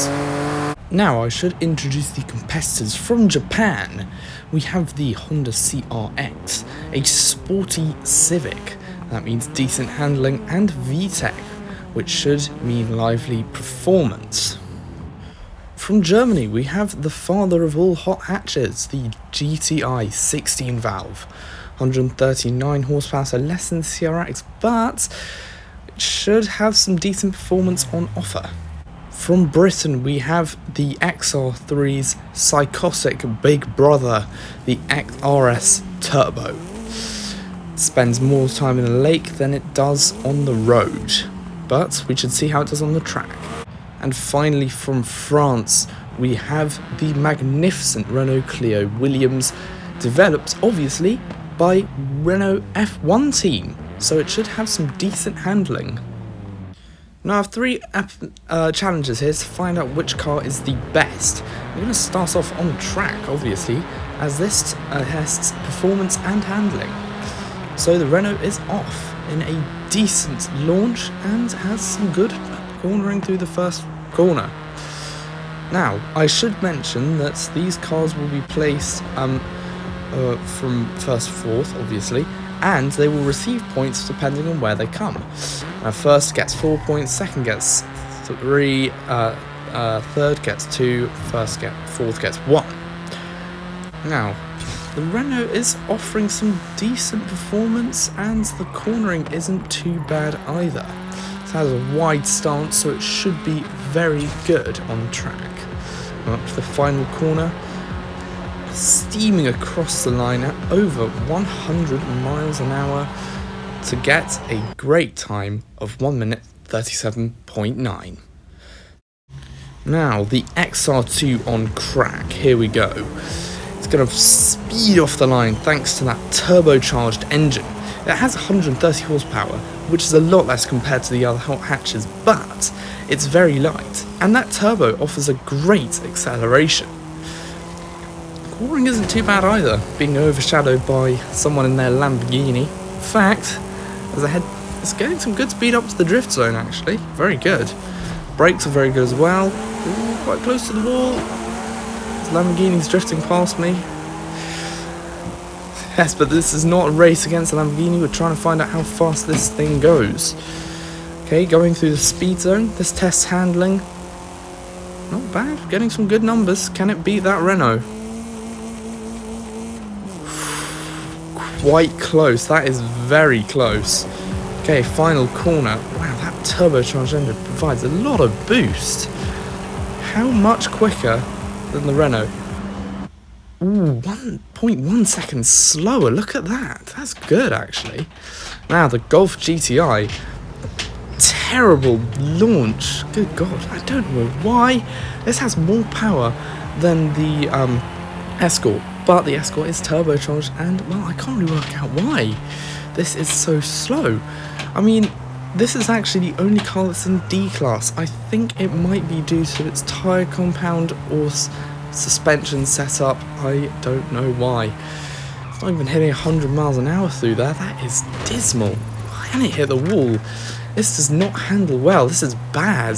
performance. Now I should introduce the competitors from Japan. We have the Honda CRX, a sporty Civic. That means decent handling, and VTEC, which should mean lively performance. From Germany, we have the father of all hot hatches, the GTI 16 valve. 139 horsepower, so less than the CRX, but it should have some decent performance on offer. From Britain, we have the XR3's psychotic big brother, the RS Turbo. It spends more time in a lake than it does on the road, but we should see how it does on the track. And finally, from France, we have the magnificent Renault Clio Williams, developed obviously by Renault F1 team, so it should have some decent handling. Now I have three challenges here to find out which car is the best. I'm going to start off on track, obviously, as this tests performance and handling. So the Renault is off in a decent launch and has some good cornering through the first corner. Now, I should mention that these cars will be placed from first to fourth, obviously, and they will receive points depending on where they come. First gets 4 points, second gets 3, third gets 2, fourth gets 1. Now, the Renault is offering some decent performance, and the cornering isn't too bad either. It has a wide stance, so it should be very good on track. Up to the final corner, steaming across the line at over 100 miles an hour to get a great time of 1 minute 37.9. Now, the XR2 on crack, here we go. It's going to speed off the line thanks to that turbocharged engine. It has 130 horsepower, which is a lot less compared to the other hot hatches, but it's very light, and that turbo offers a great acceleration. Cornering isn't too bad either, being overshadowed by someone in their Lamborghini. In fact, as I head, it's getting some good speed up to the drift zone actually, very good. Brakes are very good as well. Ooh, quite close to the wall. This Lamborghini's drifting past me. Yes, but this is not a race against the Lamborghini, we're trying to find out how fast this thing goes. Okay, going through the speed zone, this tests handling. Not bad, getting some good numbers. Can it beat that Renault? Quite close, that is very close. Okay, final corner. Wow, that turbocharged engine provides a lot of boost. How much quicker than the Renault? Ooh, 1.1 seconds slower, look at that. That's good actually. Now the Golf GTI. Terrible launch. Good God, I don't know why. This has more power than the Escort, but the Escort is turbocharged, and well, I can't really work out why this is so slow. I mean, this is actually the only car that's in D class. I think it might be due to its tyre compound or suspension setup. I don't know why. It's not even hitting 100 miles an hour through there. That is dismal. Why can it hit the wall? This does not handle well. This is bad.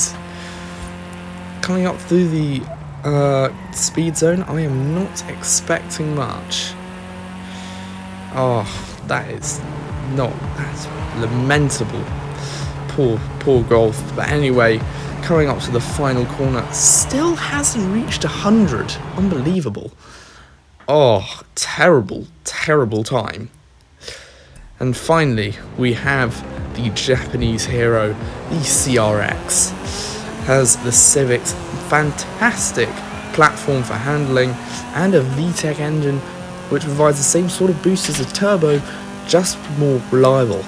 Coming up through the speed zone, I am not expecting much. Oh, that's lamentable. Poor Golf. But anyway, coming up to the final corner, still hasn't reached 100. Unbelievable. Oh, terrible time. And finally, we have the Japanese hero, the CRX. Has the Civic's fantastic platform for handling and a VTEC engine which provides the same sort of boost as a turbo, just more reliable.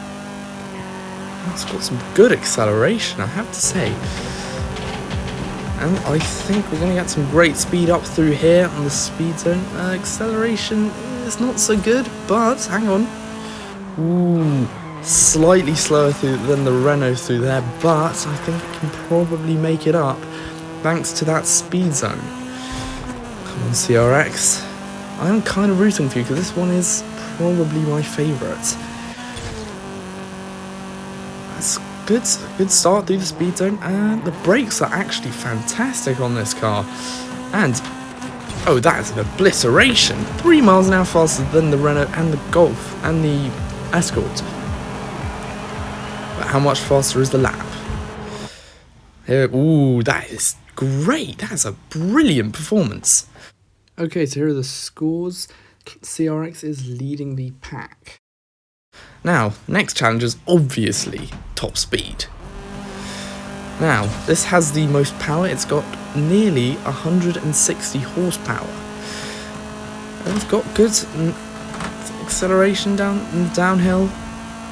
It's got some good acceleration, I have to say. And I think we're going to get some great speed up through here on the speed zone. Acceleration is not so good, but hang on. Ooh, slightly slower than the Renault through there, but I think it can probably make it up thanks to that speed zone. Come on, CRX. I'm kind of rooting for you because this one is probably my favourite. That's good start through the speed zone, and the brakes are actually fantastic on this car. And oh, that is an obliteration. 3 miles an hour faster than the Renault and the Golf and the Escort. But how much faster is the lap? Here, ooh, that is great. That is a brilliant performance. Okay, so here are the scores. CRX is leading the pack. Now, next challenge is obviously top speed. Now, this has the most power. It's got nearly 160 horsepower. And it's got good acceleration downhill.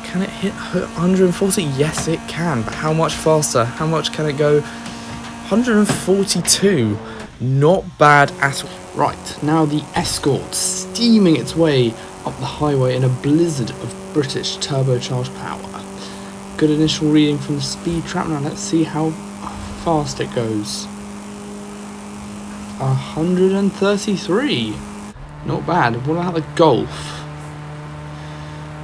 Can it hit 140? Yes, it can. But how much faster? How much can it go? 142. Not bad at all. Right, now the Escort steaming its way up the highway in a blizzard of British turbocharged power. Good initial reading from the speed trap. Now let's see how fast it goes. 133. Not bad. What about the Golf?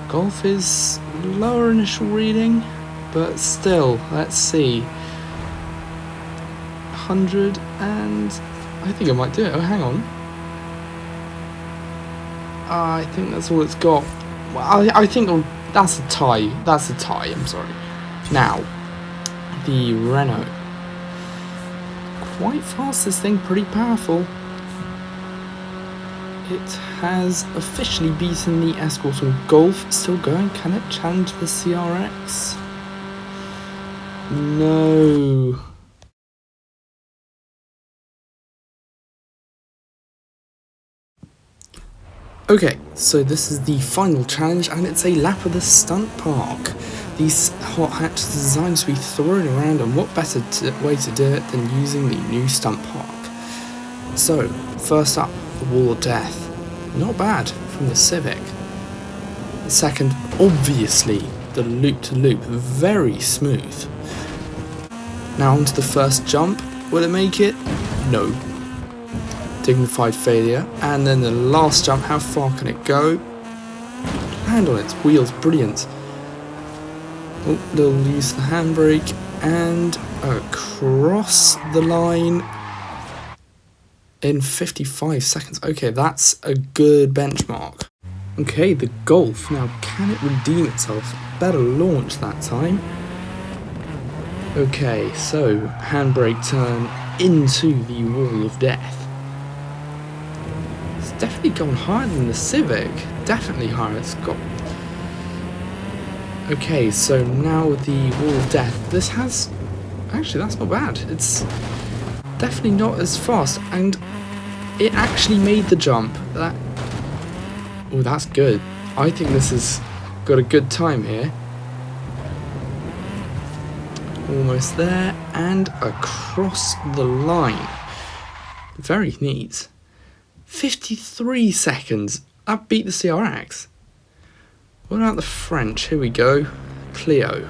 Golf is lower initial reading, but still, let's see. 100 and I think I might do it. Oh, hang on. I think that's all it's got. Well, I think that's a tie. That's a tie, I'm sorry. Now, the Renault. Quite fast, this thing, pretty powerful. It has officially beaten the Escort and Golf. Still going. Can it challenge the CRX? No. Okay, so this is the final challenge, and it's a lap of the stunt park. These hot hatches are designed to be thrown around, and what better way to do it than using the new stunt park. So, first up, the Wall of Death. Not bad from the Civic. Second, obviously, the loop-to-loop, very smooth. Now onto the first jump. Will it make it? No. Dignified failure. And then the last jump, how far can it go? Land on its wheels, brilliant. Oh, they'll use the handbrake and across the line in 55 seconds. Okay, that's a good benchmark. Okay, the Golf. Now, can it redeem itself? Better launch that time. Okay, so handbrake turn into the Wall of Death. It's definitely gone higher than the Civic. Definitely higher. It's got... Okay, so now the Wall of Death. This has... Actually, that's not bad. It's definitely not as fast. And it actually made the jump. Oh, that's good. I think this has got a good time here. Almost there, and across the line. Very neat. 53 seconds. That beat the CRX. What about the French? Here we go. Clio.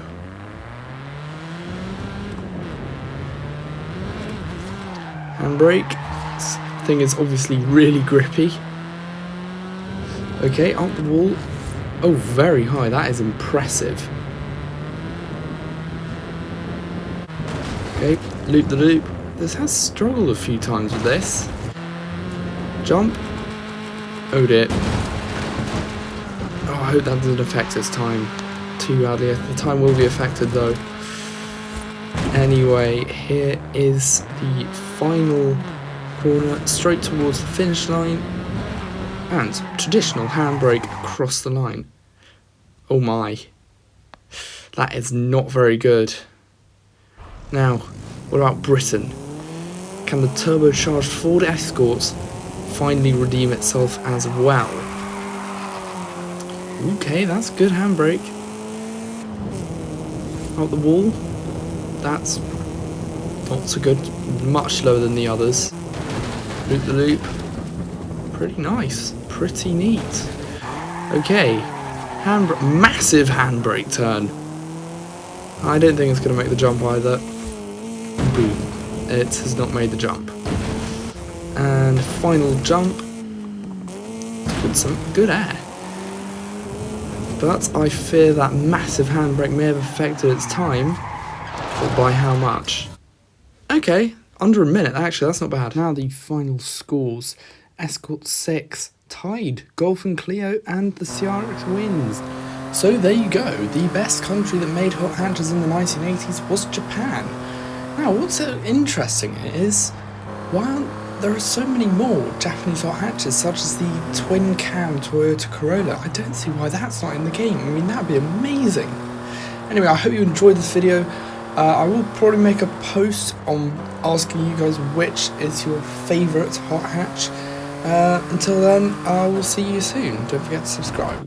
Handbrake. This thing is obviously really grippy. Okay, up the wall. Oh, very high. That is impressive. Okay, loop the loop. This has struggled a few times with this. Jump. Oh dear. Oh, I hope that doesn't affect its time too badly. The time will be affected though. Anyway, here is the final corner, straight towards the finish line. And traditional handbrake across the line. Oh my. That is not very good. Now, what about Britain? Can the turbocharged Ford Escort finally redeem itself as well? Okay, that's good handbrake. Out the wall. That's not so good. Much slower than the others. Loop the loop. Pretty nice. Pretty neat. Okay. Massive handbrake turn. I don't think it's going to make the jump either. Boom. It has not made the jump. And final jump. With some good air. but I fear that massive handbrake may have affected its time, but by how much? Okay, under a minute, actually, that's not bad. Now the final scores. Escort 6 tied Golf and Clio, and the CRX wins. So there you go, the best country that made hot hatches in the 1980s was Japan. Now what's so interesting is, while there are so many more Japanese hot hatches, such as the twin cam Toyota Corolla, I don't see why that's not in the game. I mean, that'd be amazing. Anyway, I hope you enjoyed this video. I will probably make a post on asking you guys which is your favourite hot hatch. Until then, I will see you soon. Don't forget to subscribe.